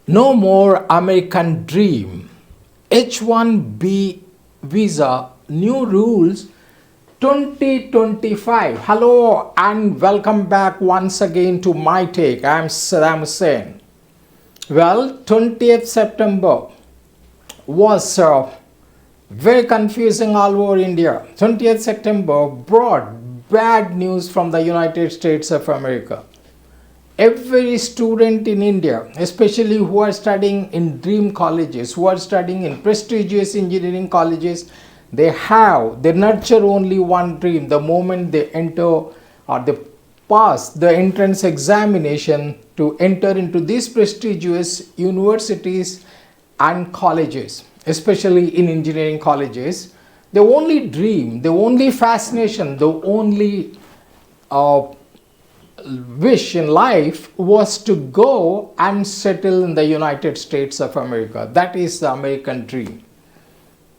No more American dream. H1B visa, new rules 2025. Hello and welcome back once again to my take. I am Saddam Hussain. Well, 20th September was very confusing all over India. 20th September brought bad news from the United States of America. Every student in India, especially who are studying in dream colleges, who are studying in prestigious engineering colleges, they nurture only one dream. The moment they enter or they pass the entrance examination to enter into these prestigious universities and colleges, especially in engineering colleges, the only dream, the only fascination, the only wish in life was to go and settle in the United States of America. That is the American dream.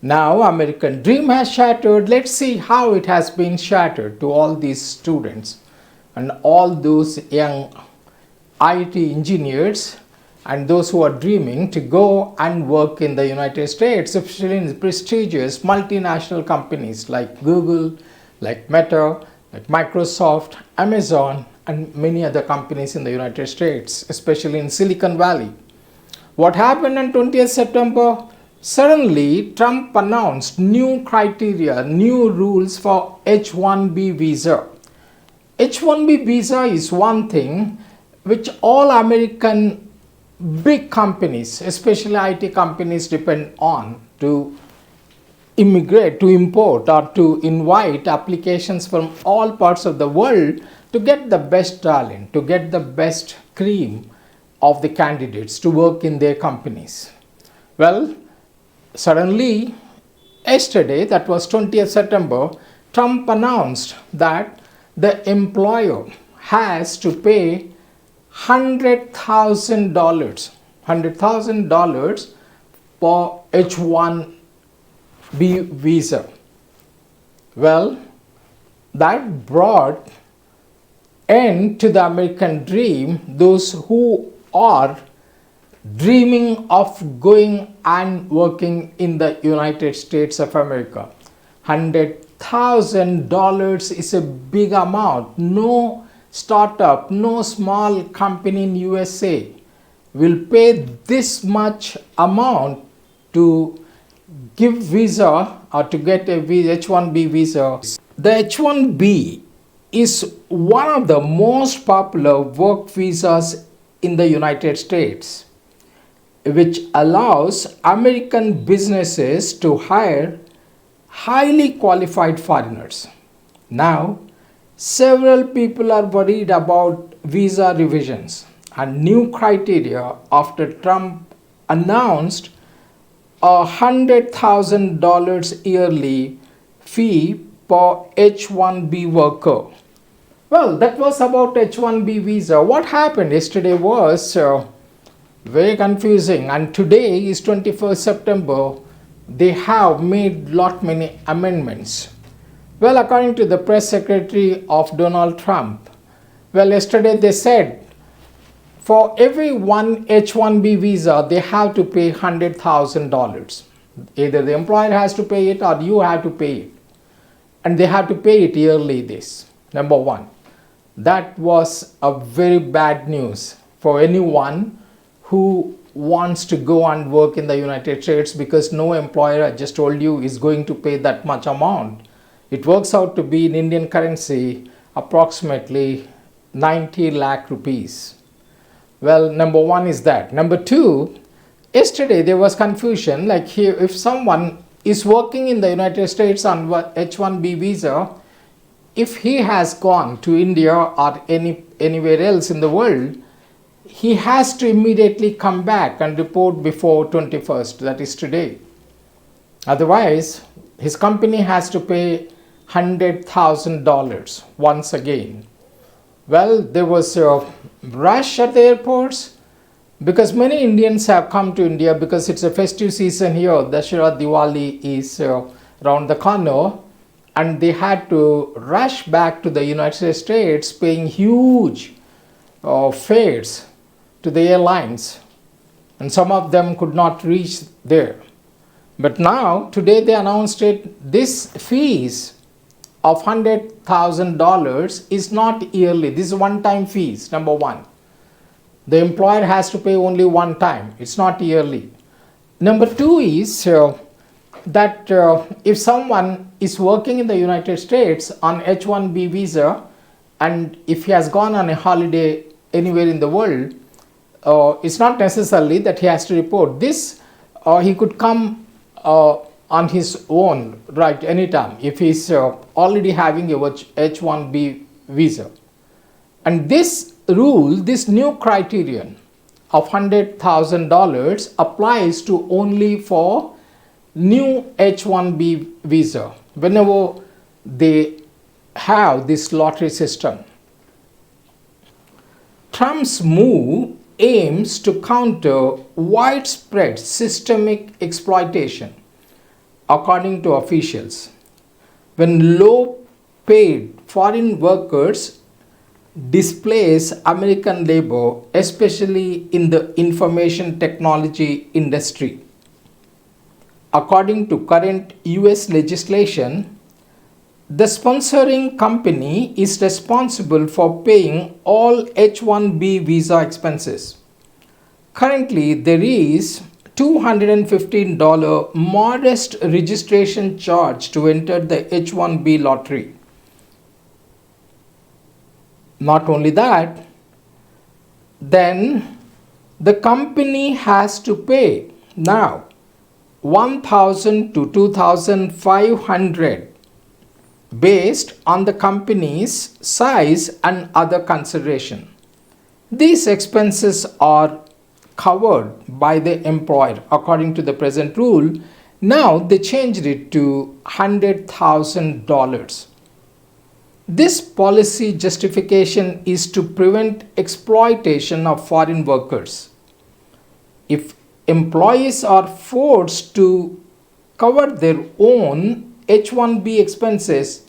Now American dream has shattered. Let's see how it has been shattered to all these students and all those young IT engineers and those who are dreaming to go and work in the United States, especially in prestigious multinational companies like Google, like Meta, like Microsoft, Amazon, and many other companies in the United States, especially in Silicon Valley. What happened on 20th September? Suddenly, Trump announced new criteria, new rules for H1B visa. H1B visa is one thing which all American big companies, especially IT companies, depend on to immigrate, to import, or to invite applications from all parts of the world to get the best talent, to get the best cream of the candidates to work in their companies. Well, suddenly, yesterday, that was 20th September, Trump announced that the employer has to pay $100,000 for H1B visa. Well, that brought end to the American dream, those who are dreaming of going and working in the United States of America. $100,000 is a big amount. No startup, no small company in USA will pay this much amount to give visa or to get a H1B visa. The H1B is one of the most popular work visas in the United States, which allows American businesses to hire highly qualified foreigners. Now, several people are worried about visa revisions and new criteria after Trump announced a $100,000 yearly fee per H1B worker. Well, that was about H1B visa. What happened yesterday was very confusing, and today is 21st September. They have made many amendments. Well, according to the press secretary of Donald Trump, well, yesterday they said for every one H1B visa, they have to pay $100,000. Either the employer has to pay it or you have to pay it. And they have to pay it yearly this. Number one. That was a very bad news for anyone who wants to go and work in the United States, because no employer, I just told you, is going to pay that much amount. It works out to be in Indian currency approximately 90 lakh rupees. Well, number one is that. Number two, yesterday there was confusion, like here, if someone is working in the United States on H1B visa, if he has gone to India or anywhere else in the world, he has to immediately come back and report before 21st, that is today. Otherwise, his company has to pay $100,000 once again. Well, there was a rush at the airports because many Indians have come to India because it's a festive season here. Dashera Diwali is around the corner, and they had to rush back to the United States, paying huge fares to the airlines. and some of them could not reach there. But now, today they announced it, this fees of $100,000 is not yearly. This is one-time fees, number one. The employer has to pay only one time. It's not yearly. Number two is that if someone is working in the United States on H-1B visa, and if he has gone on a holiday anywhere in the world, it's not necessarily that he has to report this. He could come on his own, right, anytime, if he's already having a H-1B visa. And this rule, this new criterion of $100,000 applies to only for new H-1B visa whenever they have this lottery system. Trump's move aims to counter widespread systemic exploitation, according to officials. When low-paid foreign workers displace American labor, especially in the information technology industry. According to current US legislation, the sponsoring company is responsible for paying all H-1B visa expenses. Currently, there is $215 modest registration charge to enter the H-1B lottery. Not only that, then the company has to pay now $1,000 to $2,500 based on the company's size and other consideration. These expenses are covered by the employer according to the present rule. Now they changed it to $100,000. This policy justification is to prevent exploitation of foreign workers. If employees are forced to cover their own H-1B expenses,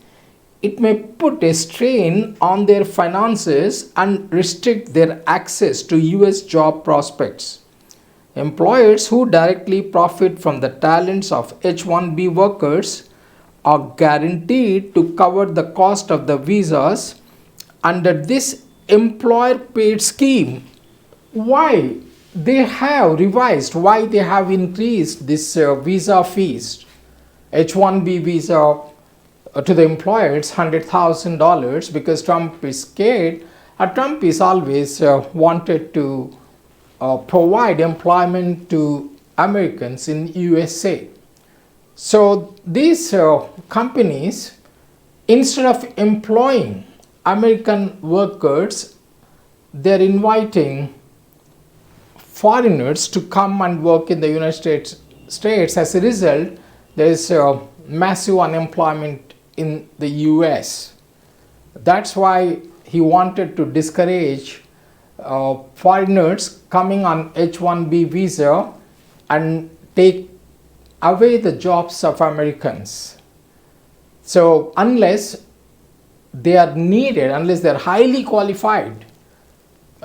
it may put a strain on their finances and restrict their access to US job prospects. Employers who directly profit from the talents of H-1B workers are guaranteed to cover the cost of the visas under this employer paid scheme. Why they have revised, why they have increased this visa fees, H-1B visa to the employer, it's $100,000 because Trump is scared. Trump is always wanted to provide employment to Americans in USA. So these companies, instead of employing American workers, they're inviting foreigners to come and work in the United States. As a result, there is massive unemployment in the US. That's why he wanted to discourage foreigners coming on H-1B visa and take away the jobs of Americans. So unless they are needed, unless they are highly qualified,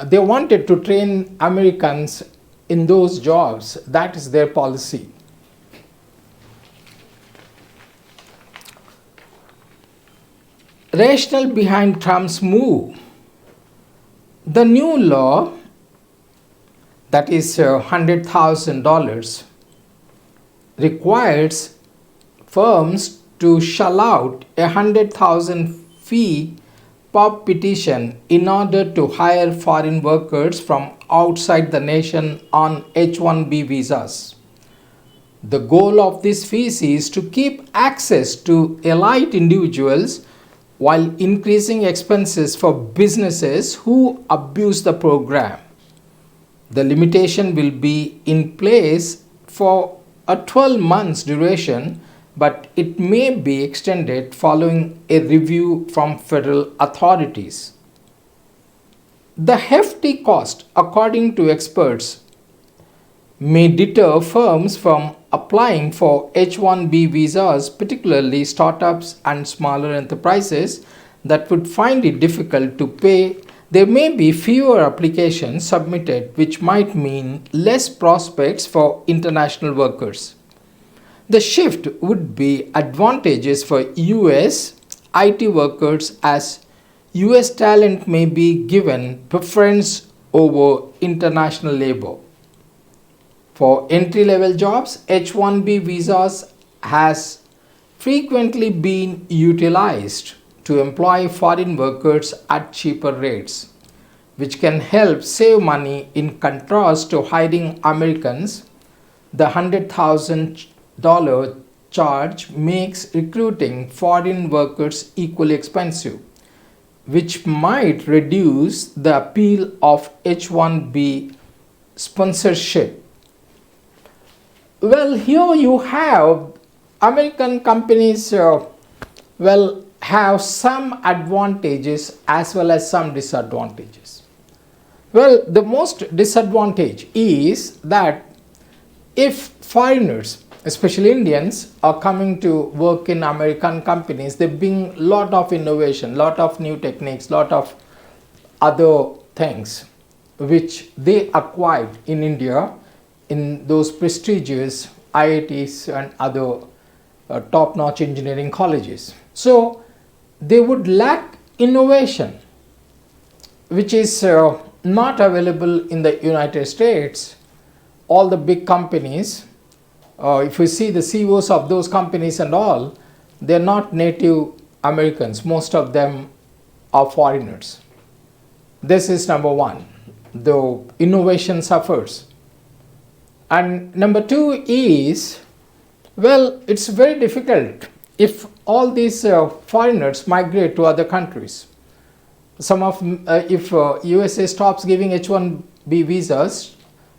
they wanted to train Americans in those jobs. That is their policy. Rationale behind Trump's move. The new law, that is $100,000, requires firms to shell out $100,000 fee per petition in order to hire foreign workers from outside the nation on H-1B visas. The goal of this fees is to keep access to elite individuals while increasing expenses for businesses who abuse the program. The limitation will be in place for a 12 months duration, but it may be extended following a review from federal authorities. The hefty cost, according to experts, may deter firms from applying for H-1B visas, particularly startups and smaller enterprises that would find it difficult to pay there may be fewer applications submitted, which might mean less prospects for international workers. The shift would be advantageous for US IT workers, as US talent may be given preference over international labor. For entry-level jobs, H-1B visas has frequently been utilized to employ foreign workers at cheaper rates, which can help save money. In contrast to hiring Americans, the $100,000 charge makes recruiting foreign workers equally expensive, which might reduce the appeal of H-1B sponsorship. Well, here you have American companies have some advantages as well as some disadvantages. Well, the most disadvantage is that if foreigners, especially Indians, are coming to work in American companies, they bring lot of innovation, lot of new techniques, lot of other things which they acquired in India in those prestigious IITs and other top-notch engineering colleges. So they would lack innovation, which is not available in the United States. All the big companies, if you see the CEOs of those companies and all, they're not native Americans. Most of them are foreigners. This is number one. The innovation suffers. And number two is, well, it's very difficult if all these foreigners migrate to other countries. If USA stops giving H-1B visas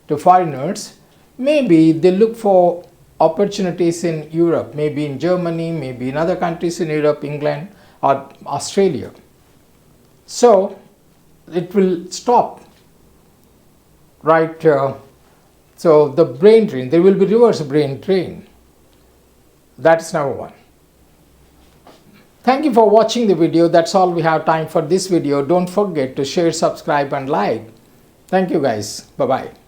to foreigners, maybe they look for opportunities in Europe, maybe in Germany, maybe in other countries in Europe, England or Australia. So it will stop, right? So the brain drain, there will be reverse brain drain. That is number one. Thank you for watching the video. That's all we have time for this video. Don't forget to share, subscribe and like. Thank you guys. Bye-bye.